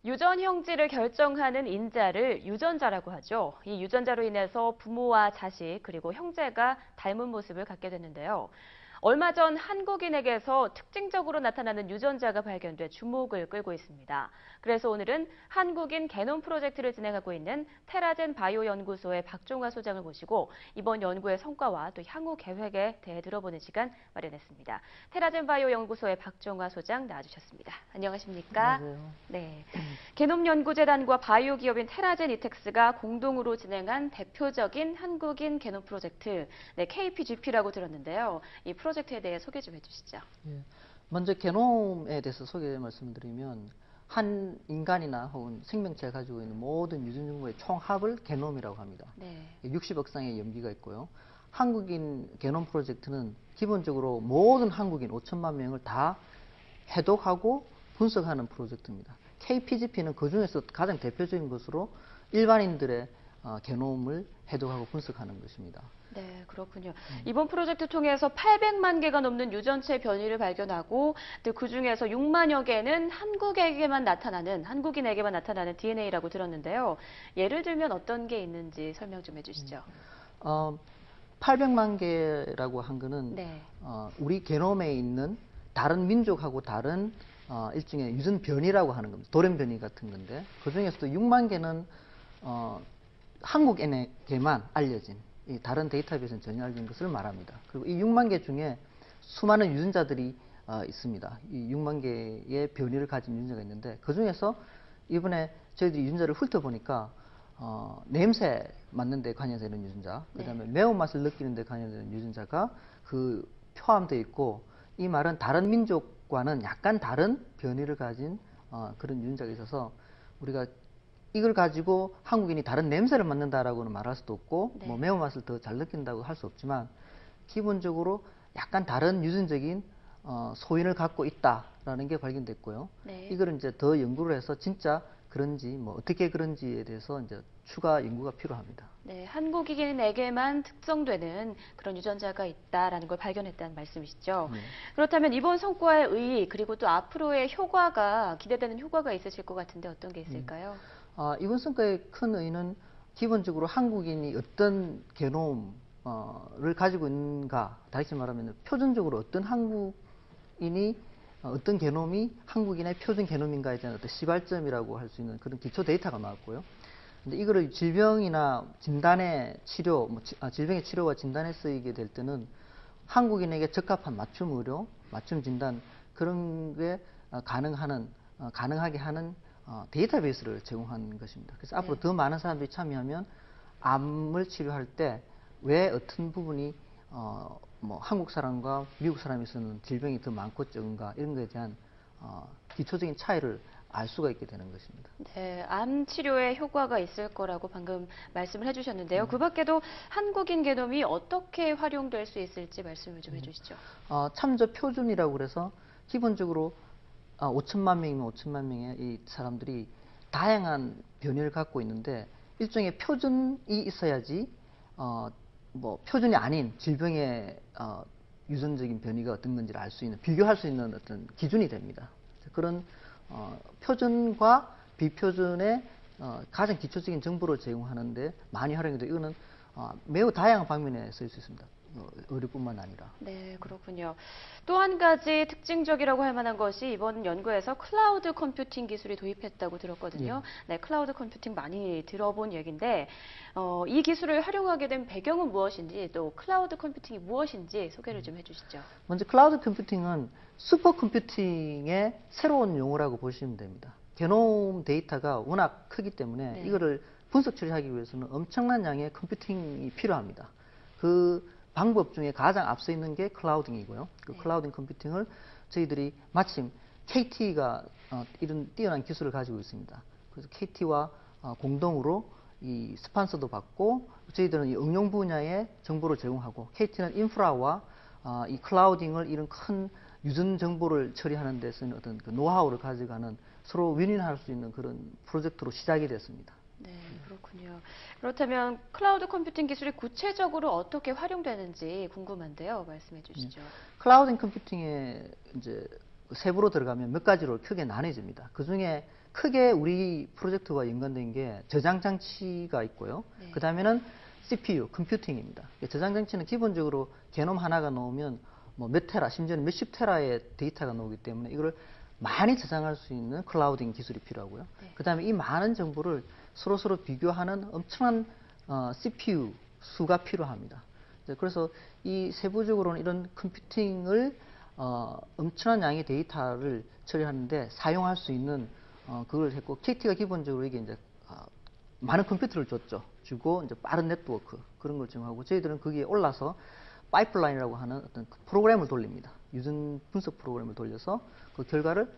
유전 형질을 결정하는 인자를 유전자라고 하죠. 이 유전자로 인해서 부모와 자식 그리고 형제가 닮은 모습을 갖게 됐는데요. 얼마 전 한국인에게서 특징적으로 나타나는 유전자가 발견돼 주목을 끌고 있습니다. 그래서 오늘은 한국인 게놈 프로젝트를 진행하고 있는 테라젠 바이오 연구소의 박종화 소장을 모시고 이번 연구의 성과와 또 향후 계획에 대해 들어보는 시간 마련했습니다. 테라젠 바이오 연구소의 박종화 소장 나와주셨습니다. 안녕하십니까? 안녕하세요. 네. 게놈 연구재단과 바이오 기업인 테라젠 이텍스가 공동으로 진행한 대표적인 한국인 게놈 프로젝트, KPGP라고 들었는데요. 이 프로젝트에 대해 소개 좀 해주시죠. 예. 먼저 게놈에 대해서 소개 말씀드리면 한 인간이나 혹은 생명체가 가지고 있는 모든 유전 정보의 총합을 게놈이라고 합니다. 네. 60억 쌍의 염기가 있고요. 한국인 게놈 프로젝트는 기본적으로 모든 한국인 5천만 명을 다 해독하고 분석하는 프로젝트입니다. KPGP는 그 중에서 가장 대표적인 것으로 일반인들의 게놈을 해독하고 분석하는 것입니다. 네, 그렇군요. 이번 프로젝트 통해서 800만 개가 넘는 유전체 변이를 발견하고 또 그중에서 6만여 개는 한국인에게만 나타나는 DNA라고 들었는데요. 예를 들면 어떤 게 있는지 설명 좀 해주시죠. 800만 개라고 한 거는 네. 우리 게놈에 있는 다른 민족하고 다른 일종의 유전 변이라고 하는 겁니다. 돌연 변이 같은 건데 그 중에서도 6만 개는 한국인에게만 알려진 이 다른 데이터베이스는 전혀 알려진 것을 말합니다. 그리고 이 6만 개 중에 수많은 유전자들이 있습니다. 이 6만 개의 변이를 가진 유전자가 있는데 그 중에서 이번에 저희들이 유전자를 훑어보니까 냄새 맡는 데 관여되는 유전자, 그 다음에 매운맛을 느끼는 데 관여되는 유전자가 포함되어 있고 이 말은 다른 민족과는 약간 다른 변이를 가진 그런 유전자가 있어서 우리가 이걸 가지고 한국인이 다른 냄새를 맡는다라고는 말할 수도 없고 뭐 매운맛을 더 잘 느낀다고 할 수 없지만 기본적으로 약간 다른 유전적인 소인을 갖고 있다라는 게 발견됐고요. 이걸 이제 더 연구를 해서 진짜 그런지 뭐 어떻게 그런지에 대해서 이제 추가 연구가 필요합니다. 네, 한국인에게만 특정되는 그런 유전자가 있다라는 걸 발견했다는 말씀이시죠. 그렇다면 이번 성과의 의의 그리고 또 앞으로의 효과가 기대되는 효과가 있으실 것 같은데 어떤 게 있을까요? 이번 성과의 큰 의의는 기본적으로 한국인이 어떤 게놈을 가지고 있는가, 다시 말하면 표준적으로 어떤 한국인이 어떤 게놈이 한국인의 표준 게놈인가에 대한 어떤 시발점이라고 할 수 있는 그런 기초 데이터가 나왔고요. 근데 이거를 질병이나 진단의 치료, 질병의 치료와 진단에 쓰이게 될 때는 한국인에게 적합한 맞춤 의료, 맞춤 진단 그런 게 가능하게 하는 데이터베이스를 제공하는 것입니다. 그래서 앞으로 더 많은 사람들이 참여하면 암을 치료할 때 왜 어떤 부분이 뭐 한국 사람과 미국 사람에서는 질병이 더 많고 적은가 이런 것에 대한 기초적인 차이를 알 수가 있게 되는 것입니다. 네, 암 치료에 효과가 있을 거라고 방금 말씀을 해주셨는데요. 그 밖에도 한국인 게놈이 어떻게 활용될 수 있을지 말씀을 좀 해주시죠. 참저 표준이라고 그래서 기본적으로 5천만 명이면 5천만 명의 이 사람들이 다양한 변이를 갖고 있는데 일종의 표준이 있어야지 뭐 표준이 아닌 질병의 유전적인 변이가 어떤 건지를 알 수 있는 비교할 수 있는 어떤 기준이 됩니다. 그런 표준과 비표준의 가장 기초적인 정보를 제공하는데 많이 활용되고 이거는 매우 다양한 방면에 쓸 수 있습니다. 의료뿐만 아니라. 네, 그렇군요. 또 한 가지 특징적이라고 할 만한 것이 이번 연구에서 클라우드 컴퓨팅 기술이 도입했다고 들었거든요. 네, 클라우드 컴퓨팅 많이 들어본 얘기인데 이 기술을 활용하게 된 배경은 무엇인지 또 클라우드 컴퓨팅이 무엇인지 소개를 좀 해주시죠. 먼저 클라우드 컴퓨팅은 슈퍼컴퓨팅의 새로운 용어라고 보시면 됩니다. 게놈 데이터가 워낙 크기 때문에 이거를 분석 처리하기 위해서는 엄청난 양의 컴퓨팅이 필요합니다. 그 방법 중에 가장 앞서 있는 게 클라우딩이고요. 그 클라우딩 컴퓨팅을 저희들이 마침 KT가 이런 뛰어난 기술을 가지고 있습니다. 그래서 KT와 공동으로 이 스폰서도 받고 저희들은 이 응용 분야의 정보를 제공하고 KT는 인프라와 이 클라우딩을 이런 큰 유전 정보를 처리하는 데 쓰는 어떤 그 노하우를 가져가는 서로 윈윈할 수 있는 그런 프로젝트로 시작이 됐습니다. 네, 그렇군요. 그렇다면 클라우드 컴퓨팅 기술이 구체적으로 어떻게 활용되는지 궁금한데요. 말씀해 주시죠. 클라우드 컴퓨팅의 이제 세부로 들어가면 몇 가지로 크게 나눠집니다. 그 중에 크게 우리 프로젝트와 연관된 게 저장 장치가 있고요. 네. 그 다음에는 CPU, 컴퓨팅입니다. 저장 장치는 기본적으로 게놈 하나가 나오면 뭐 몇 테라, 심지어는 몇십 테라의 데이터가 나오기 때문에 이걸 많이 저장할 수 있는 클라우딩 기술이 필요하고요. 네. 그 다음에 이 많은 정보를 서로 비교하는 엄청난 CPU 수가 필요합니다. 그래서 이 세부적으로는 이런 컴퓨팅을 엄청난 양의 데이터를 처리하는데 사용할 수 있는 그걸 했고, KT가 기본적으로 이게 이제 많은 컴퓨터를 주고 이제 빠른 네트워크 그런 걸 정하고, 저희들은 거기에 올라서 파이프라인이라고 하는 어떤 프로그램을 돌립니다. 유전 분석 프로그램을 돌려서 그 결과를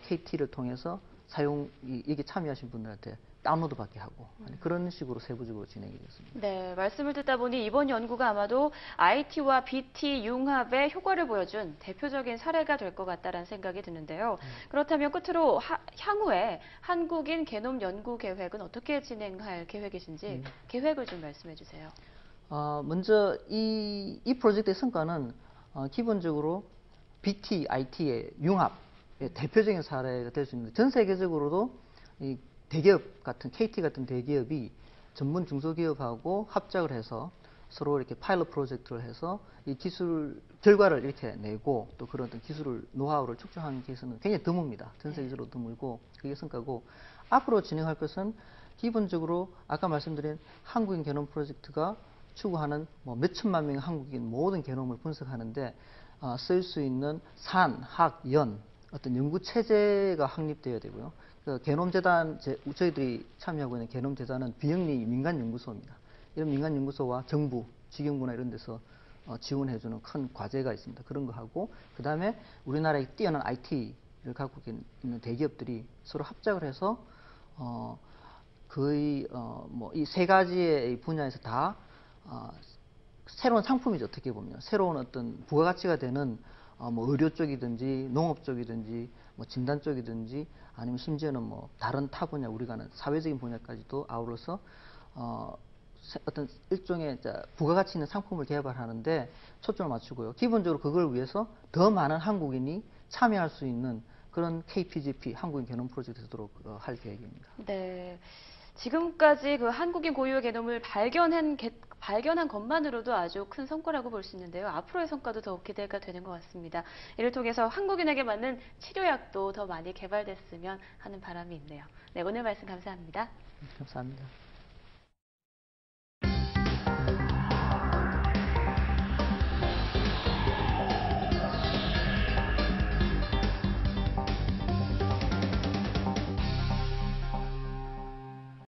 KT를 통해서 여기 참여하신 분들한테 다운로드 받게 하고 그런 식으로 세부적으로 진행이 됐습니다. 네, 말씀을 듣다 보니 이번 연구가 아마도 IT와 BT 융합의 효과를 보여준 대표적인 사례가 될 것 같다는 생각이 드는데요. 그렇다면 끝으로 향후에 한국인 게놈 연구 계획은 어떻게 진행할 계획이신지 계획을 좀 말씀해 주세요. 먼저 이 프로젝트의 성과는 기본적으로 BT, IT의 융합의 대표적인 사례가 될 수 있는데, 전 세계적으로도 이 대기업 같은 KT 같은 대기업이 전문 중소기업하고 합작을 해서 서로 이렇게 파일럿 프로젝트를 해서 이 기술 결과를 이렇게 내고 또 그런 어떤 기술을 노하우를 축적하는 케이스는 굉장히 드뭅니다. 전 세계적으로 드물고 그게 성과고, 앞으로 진행할 것은 기본적으로 아까 말씀드린 한국인 게놈 프로젝트가 추구하는 뭐 몇천만 명의 한국인 모든 게놈을 분석하는데 쓸 수 있는 산, 학, 연 어떤 연구 체제가 확립되어야 되고요. 그 게놈재단, 저희들이 참여하고 있는 게놈재단은 비영리 민간 연구소입니다. 이런 민간 연구소와 정부, 직영부나 이런 데서 지원해주는 큰 과제가 있습니다. 그런 거 하고, 그 다음에 우리나라의 뛰어난 IT를 갖고 있는 대기업들이 서로 합작을 해서 거의 뭐 이 세 가지의 분야에서 다 새로운 상품이죠. 어떻게 보면 새로운 어떤 부가가치가 되는 뭐 의료 쪽이든지 농업 쪽이든지 뭐 진단 쪽이든지 아니면 심지어는 뭐 다른 타 분야, 우리가 하는 사회적인 분야까지도 아우러서 어떤 일종의 부가가치 있는 상품을 개발하는데 초점을 맞추고요. 기본적으로 그걸 위해서 더 많은 한국인이 참여할 수 있는 그런 KPGP, 한국인 게놈 프로젝트 되도록 할 계획입니다. 네. 지금까지 그 한국인 고유의 게놈을 발견한 것만으로도 아주 큰 성과라고 볼 수 있는데요. 앞으로의 성과도 더욱 기대가 되는 것 같습니다. 이를 통해서 한국인에게 맞는 치료약도 더 많이 개발됐으면 하는 바람이 있네요. 네, 오늘 말씀 감사합니다. 감사합니다.